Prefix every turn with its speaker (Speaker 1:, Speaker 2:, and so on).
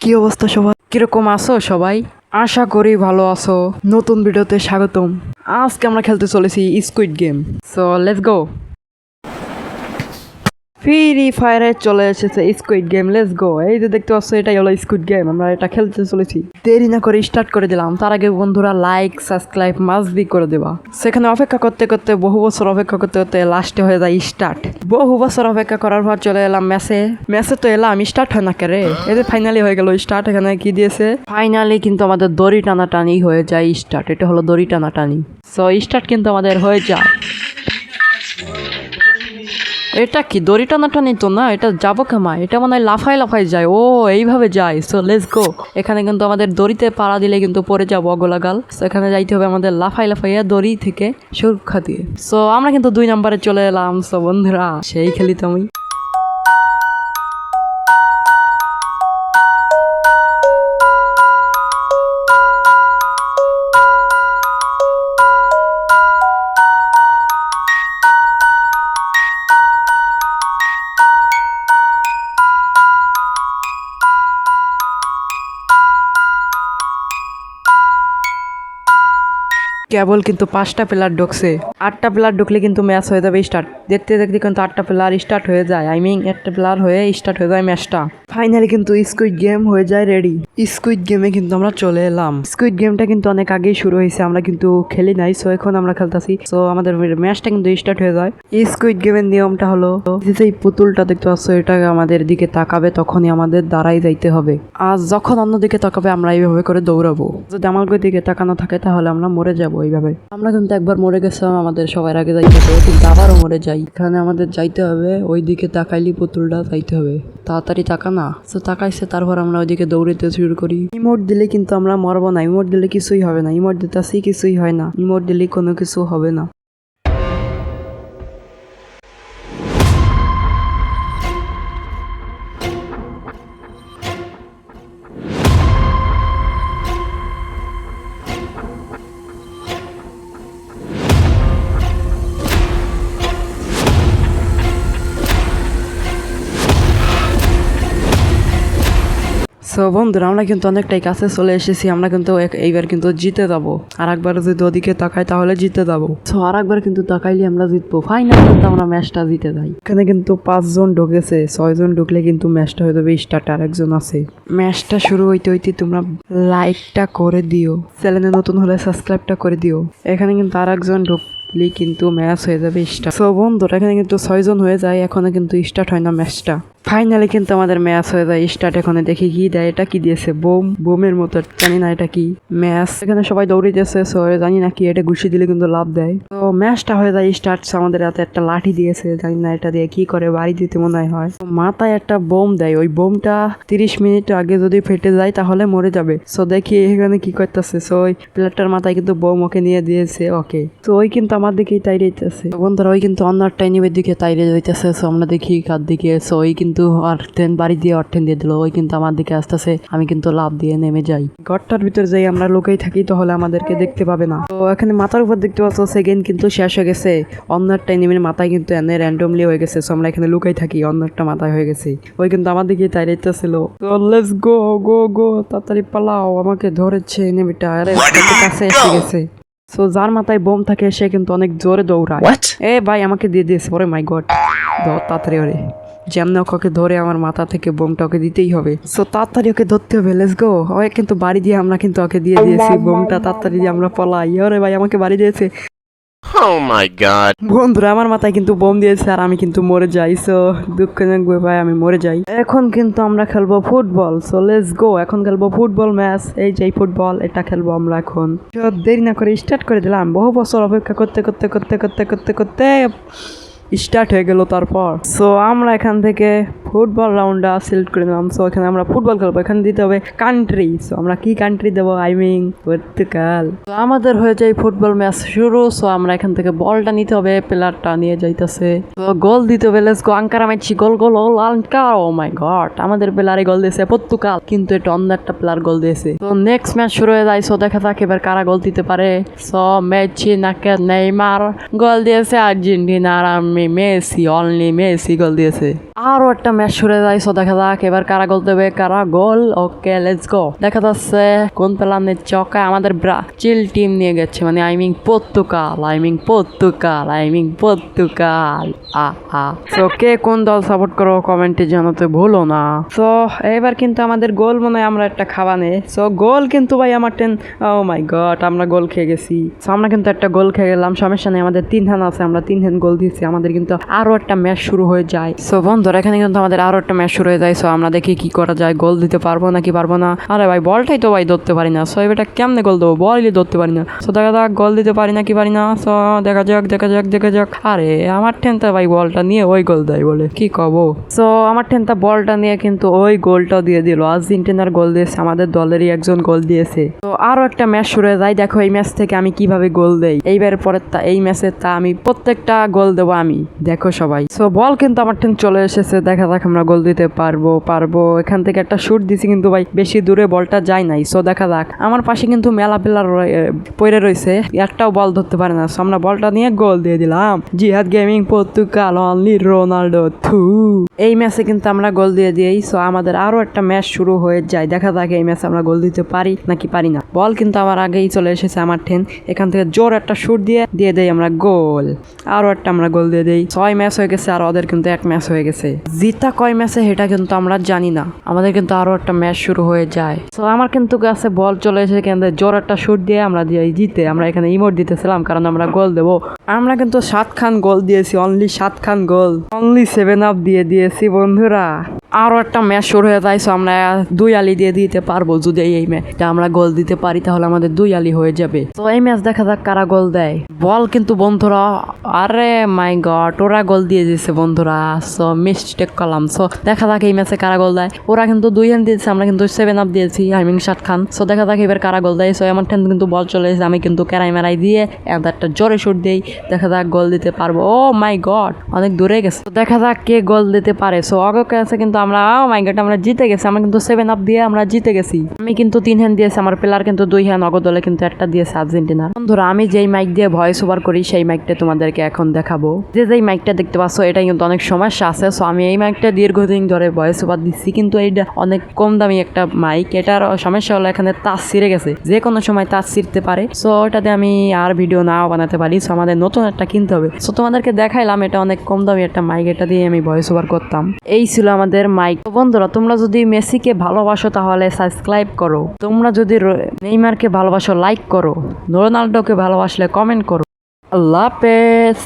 Speaker 1: কি অবস্থা সবাই, কিরকম আছো সবাই? আশা করি ভালো আছো। নতুন ভিডিওতে স্বাগতম। আজকে আমরা খেলতে চলেছি squid game. So let's go. Free ফায়ারে চলে এসেছে স্কুইড গেম, লেটস গো। এই যে দেখতে পাচ্ছ, এটাই হলো স্কুইড গেম। আমরা এটা খেলতে চলেছি। দেরি না করে স্টার্ট করে দিলাম। তার আগে বন্ধুরা লাইক সাবস্ক্রাইব মাস্ট বি করে দেবা। সেখানে অপেক্ষা করতে করতে বহু বছর অপেক্ষা করতে করতে লাস্টে হয়ে যায় স্টার্ট। বহু বছর অপেক্ষা করার পর চলে এলাম ম্যাচে তো এলাম, স্টার্ট হয় না কেরে। এই যে ফাইনালি হয়ে গেল স্টার্ট। এখানে কি দিয়েছে, ফাইনালি কিন্তু আমাদের দড়ি টানাটানি হয়ে যায় স্টার্ট। এটা হলো দড়ি টানাটানি। সো স্টার্ট কিন্তু আমাদের হয়ে যায়। এটা কি দড়ি টানাটানি তো না, এটা যাবো কেমন? এটা মনে হয় লাফাই লাফাই যায়। ও এইভাবে যায়। সো লেটস গো। এখানে কিন্তু আমাদের দড়িতে পাড়া দিলে কিন্তু পড়ে যাবো অগোলাগাল। সো এখানে যাইতে হবে আমাদের লাফাই লাফাইয়া দড়ি থেকে সুরক্ষা দিয়ে। সো আমরা কিন্তু 2 নম্বরে চলে এলাম। সো বন্ধুরা সেই খেলি তো আমি। কেবল কিন্তু 5টা প্লেয়ার ঢুকছে। 8টা প্লেয়ার ঢুকলে কিন্তু ম্যাচ হয়ে যাবে স্টার্ট। দেখতে দেখতে কিন্তু 8টা প্লেয়ার স্টার্ট হয়ে যায়। আই মিন 8টা প্লেয়ার হয়ে স্টার্ট হয়ে যায় ম্যাচটা। ফাইনালি কিন্তু স্কুইড গেম হয়ে যায় রেডি। স্কুইড গেমে কিন্তু আমরা চলে এলাম। স্কুইড গেমটা কিন্তু অনেক আগেই শুরু হয়েছে, আমরা কিন্তু খেলি নাই। সো এখন আমরা খেলতেছি। সো আমাদের ম্যাচটা কিন্তু স্টার্ট হয়ে যায়। স্কুইড গেমের নিয়মটা হলো, এই পুতুলটা দেখতে পাচ্ছ, এটা আমাদের দিকে তাকাবে, তখনই আমাদের দাঁড়াই যাইতে হবে। আর যখন অন্যদিকে তাকাবে আমরা এইভাবে করে দৌড়াবো। যদি আমার দিকে তাকানো থাকে তাহলে আমরা মরে যাবো। এইভাবে আমরা কিন্তু একবার মরে গেছিলাম, আমাদের সবার আগে যাইতে হবে, কিন্তু আবারও মরে যাই। এখানে আমাদের যাইতে হবে, ওই দিকে তাকাইলি পুতুলটা যাইতে হবে। তাড়াতাড়ি তাকানা। তো তাকাইছে, তারপর আমরা ওইদিকে দৌড়িতে শুরু করি। ইমোট দিলে কিন্তু আমরা মরবো না। ইমোট দিলে কিছুই হবে না। ইমোট দিতেছি কিছুই হয় না। ইমোট দিলে কোনো কিছু হবে না। সো বন্ধুরা আমরা কিন্তু অনেকটাই কাছে চলে এসেছি। আমরা কিন্তু এইবার কিন্তু জিতে যাবো। আর একবার যদি ওদিকে তাকাই তাহলে জিতে যাবো। সো আর একবার কিন্তু তাকাইলে আমরা জিতবো। ফাইনাল কিন্তু আমরা ম্যাচটা জিতে যাই। এখানে কিন্তু 5 জন ঢুকেছে। 6 জন ঢুকলে কিন্তু ম্যাচটা হয়ে যাবে স্টার্ট। আর একজন আছে। ম্যাচটা শুরু হইতে হইতে তোমরা লাইকটা করে দিও, চ্যানেলে নতুন হলে সাবস্ক্রাইবটা করে দিও। এখানে কিন্তু আর একজন কিন্তু ম্যাচ হয়ে যাবে স্টার্ট। সো বন্ধুরা এখানে কিন্তু 6 জন হয়ে যায়। এখনো কিন্তু স্টার্ট হয় না ম্যাচটা। ফাইনালি কিন্তু আমাদের ম্যাচ হয়ে যায় স্টার্ট। এখানে দেখি কি দেয়। এটা কি দিয়েছে? বোমের মতো, জানি না এটা কি। ম্যাচ এখানে সবাই দৌড়িতেছে। সো জানি না কি, এটা ঘুষি দিলে কিন্তু লাভ দেয়। তো ম্যাচটা হয়ে যায় স্টার্ট। আমাদের হাতে একটা লাঠি দিয়েছে, জানি না এটা দিয়ে কি করে, বাড়ি দিতে মনে হয়। মাথায় একটা বোম দেয়। ওই বোমটা 30 মিনিট আগে যদি ফেটে যায় তাহলে মরে যাবে। সো দেখি এখানে কি করতেছে। সো ওই প্লেয়ারটার মাথায় কিন্তু বোম ওকে নিয়ে দিয়েছে। ওকে, তো ওই কিন্তু আমার দিকেই তাইরে যাইতেছে। বন্ধুরা ওই কিন্তু অন্য টাইনিবের দিকে তাইরে যাইতেছে। সো আমরা দেখি কার দিকে। সো ওই কিন্তু অর্থেন বাড়ি দিয়ে অর্থেন দিয়ে দিল। ওই কিন্তু আমার দিকে আসতেছে। আমি কিন্তু লাভ দিয়ে নেমে যাই। ঘরটার ভিতরে যাই আমরা লুকাই থাকি, তাহলে আমাদেরকে দেখতে পাবে না। তো এখানে মাথার উপর দেখতে পাচ্ছ সেকেন্ড কিন্তু শেষ হয়ে গেছে। অন্য টাইনিমের মাথায় কিন্তু এনে র্যান্ডমলি হয়ে গেছে। সো আমরা এখানে লুকাই থাকি, অন্য একটা মাথায় হয়ে গেছে। ওই কিন্তু আমার দিকে তাইরেইতেছিল। তো লেটস গো গো গো, তাড়াতাড়ি পালাও, আমাকে ধরেছে এনিমিটা। আরে কাছে এসে গেছে। সো যার মাথায় বোম থাকে সে কিন্তু অনেক জোরে দৌড়ায়। এ ভাই আমাকে দিয়ে দিয়েছে। ওরে মাই গড, ধর তাড়াতাড়ি। ওরে যেমন ওকে ধরে আমার মাথা থেকে বোমটা ওকে দিতেই হবে। সো তাড়াতাড়ি ওকে ধরতে হবে। Let's go. ওই কিন্তু বাড়ি দিয়ে আমরা কিন্তু ওকে দিয়ে দিয়েছি বোমটা। তাড়াতাড়ি দিয়ে আমরা পলাই। ওরে ভাই আমাকে বাড়ি দিয়েছে।
Speaker 2: Oh my god.
Speaker 1: বন্ধুরা আমার মাথায় কিন্তু বোম দিয়েছে আর আমি কিন্তু মরে যাই। সো দুঃখজনক ভাই আমি মরে যাই। এখন কিন্তু আমরা খেলবো ফুটবল। সো লেটস গো। এখন খেলবো ফুটবল ম্যাচ। এই যে ফুটবল, এটা খেলবো আমরা এখন। দেরি না করে স্টার্ট করে দিলাম। বহু বছর অপেক্ষা করতে করতে করতে করতে করতে করতে স্টার্ট হয়ে গেল। তারপর সো আমরা এখান থেকে ফুটবল রাউন্ডটা সিলেক্ট করে নিলাম। সো এখানে আমরা ফুটবল খেলবো। এখানে দিতে হবে কান্ট্রি। সো আমরা কি কান্ট্রি দেবো? I mean Portugal. তো আমাদের হয়ে যায় ফুটবল ম্যাচ শুরু। সো আমরা এখান থেকে বলটা নিতে হবে, প্লেয়ারটা নিয়ে যাইতেছে। তো গোল দিতে হবে। Let's go. আঙ্কারা মারছি, গোল গোল গোল আঙ্কার। ও মাই গড, আমাদের প্লেয়ারে গোল দিয়েছে পর্তুগাল, কিন্তু এটা অন্য একটা প্লেয়ার গোল দিয়েছে। তো নেক্সট ম্যাচ শুরু হয়ে যায়। সো দেখা যাক এবার কারা গোল দিতে পারে। সো মেসি নাকি নেইমার গোল দিয়েছে আর্জেন্টিনার। আমি মেসি, অনলি মেসি গোল দিয়েছে। আরও একটা ম্যাচ শুরু যায়। সো দেখা যাক এবার কারা গোল দেবে, কারা গোল। Okay let's go. দেখা যাচ্ছে কোন প্ল্যানের চকায় আমাদের ব্রাজিল টিম নিয়ে গেছে, মানে পর্তুগাল। সো কে কোন দল সাপোর্ট করো কমেন্টে জানাতে ভুলো না। সো এবার কিন্তু আমাদের গোল মনে হয় আমরা একটা খাওয়ানে। সো গোল কিন্তু ভাই আমার ও মাই গড, আমরা গোল খেয়ে গেছি। সো আমরা কিন্তু একটা গোল খেয়ে গেলাম, সমস্যা নেই, আমাদের 3 রান আছে, আমরা 3 রান গোল দিয়েছি। আমাদের কিন্তু আরো একটা ম্যাচ শুরু হয়ে যায়। সো বন্ধুরা এখানে কিন্তু আমাদের আরো একটা ম্যাচ শুরু হয়ে যায়। সো আমরা দেখি কি করা যায়, গোল দিতে পারবো নাকি পারবো না। আরে ভাই বলটাই তো ভাই ধরতে পারি না। সো এবারটা কেমনে গোল দেবো, বলই ধরতে পারি না। সো দেখা যাক গোল দিতে পারি না কি পারি না। সো দেখা যাক। আরে আমার টেনটা ভাই বলটা নিয়ে ওই গোল দেয় বলে কি কব। সো আমার টেনটা বলটা নিয়ে কিন্তু ওই গোলটাও দিয়ে দিল। আর্জেন্টিনার গোল দিয়েছে, আমাদের দলেরই একজন গোল দিয়েছে। তো আরো একটা ম্যাচ শুরু হয়ে যায়। দেখো এই ম্যাচ থেকে আমি কিভাবে গোল দেই। এইবার পরের এই ম্যাচের আমি প্রত্যেকটা গোল দেবো আমি, দেখো সবাই। সো বল কিন্তু আমার টেন চলে এসেছে, দেখা যাক আমরা গোল দিতে পারবো। এখান থেকে একটা শুট দিছি কিন্তু ভাই বেশি দূরে বলটা যায় নাই। সো দেখা যাক, আমার পাশে কিন্তু মেলা প্লেয়ার পড়ে রয়েছে, একটাও বল ধরতে পারে না। সো আমরা বলটা নিয়ে গোল দিয়ে দিলাম। জিহাদ গেমিং পর্তুগাল অনলি রোনাল্ডো থু। এই ম্যাচে কিন্তু আমরা গোল দিয়ে দিই। সো আমাদের আরো একটা ম্যাচ শুরু হয়ে যায়, দেখা যাক এই ম্যাচে আমরা গোল দিতে পারি নাকি পারি না। বল কিন্তু আমার আগেই চলে এসেছে আমার টেন, এখান থেকে জোর একটা শুট দিয়ে দেই আমরা গোল। আরো একটা আমরা গোল দিয়ে দিই। 6 ম্যাচ হয়ে গেছে, আর ওদের কিন্তু 1 ম্যাচ হয়ে গেছে। জিতা কয় ম্যাচে সেটা কিন্তু আমরা জানি না। আমাদের কিন্তু আরো একটা ম্যাচ শুরু হয়ে যায়। সো আমার কিন্তু কাছে বল চলে এসে কিন্তু জোর একটা শুট দিয়ে আমরা দিয়ে জিতে। আমরা এখানে ইমোট দিতেছিলাম কারণ আমরা গোল দেবো। আমরা কিন্তু 7 খান গোল দিয়েছি, অনলি 7 খান গোল, অনলি 7 আপ দিয়ে দিয়েছি বন্ধুরা। আরো একটা ম্যাচ শুরু হয়ে যায়। সো আমরা 2 আলি দিয়ে দিতে পারবো। যদি এই ম্যাচটা আমরা গোল দিতে পারি তাহলে আমাদের 2 আলি হয়ে যাবে। তো এই ম্যাচ দেখা যাক কারা গোল দেয়। বল কিন্তু বন্ধুরা, আরে মাই গড, ওরা গোল দিয়ে দিয়েছে বন্ধুরা। সো মিস্টেক করলাম। সো দেখা যাক এই ম্যাচে কারা গোল দেয়। ওরা কিন্তু 2 রান দিয়েছে, আমরা কিন্তু 7 আপ দিয়েছি, আই মিন 7 খান। সো দেখা যাক এবার কারা গোল দেয়। সো আমার টেন কিন্তু বল চলে এসেছে, আমি কিন্তু কেরাই মেরাই দিয়ে একটা জোরে শুট দেই। দেখা যাক গোল দিতে পারবো। ও মাই গড, অনেক দূরে গেছে। তো দেখা যাক কে গোল দিতে পারে। সো অগকে আছে কিন্তু আমরা, ও মাই গড, আমরা জিতে গেছি। আমরা কিন্তু 7 আপ দিয়ে আমরা জিতে গেছি। আমি কিন্তু 3 হ্যান্ড দিয়েছি, আমার প্লেয়ার কিন্তু 2 হ্যান্ড, অগ দলে কিন্তু একটা দিয়েছে আর্জেন্টিনা। বন্ধুরা আমি যেই মাইক দিয়ে ভয়েস ওভার করি সেই মাইকটা তোমাদেরকে এখন দেখাবো। যেই মাইকটা দেখতে পাচ্ছ এটা কিন্তু অনেক সমস্যা আছে। সো আমি এই মাইকটা দীর্ঘদিন ধরে ভয়েস ওভার দিচ্ছি, কিন্তু এইটা অনেক কম দামি একটা মাইক। এটার সমস্যা হলো এখানে তার ছিঁড়ে গেছে, যে কোনো সময় তার ছিঁড়তে পারে। সো ওটাতে আমি আর ভিডিও নাও বানাতে পারি। সো আমাদের নতুন একটা কিনতে হবে। সো তোমাদেরকে দেখাইলাম, এটা অনেক কম দামি একটা মাইক, এটা দিয়ে আমি ভয়েস ওভার করতাম। এই ছিল আমাদের মাইক। তো বন্ধুরা তোমরা যদি মেসিকে ভালোবাসো তাহলে সাবস্ক্রাইব করো, তোমরা যদি নেইমারকে ভালোবাসো লাইক করো, রোনাল্ডোকে ভালোবাসলে কমেন্ট করো। আল্লাহ হাফেজ।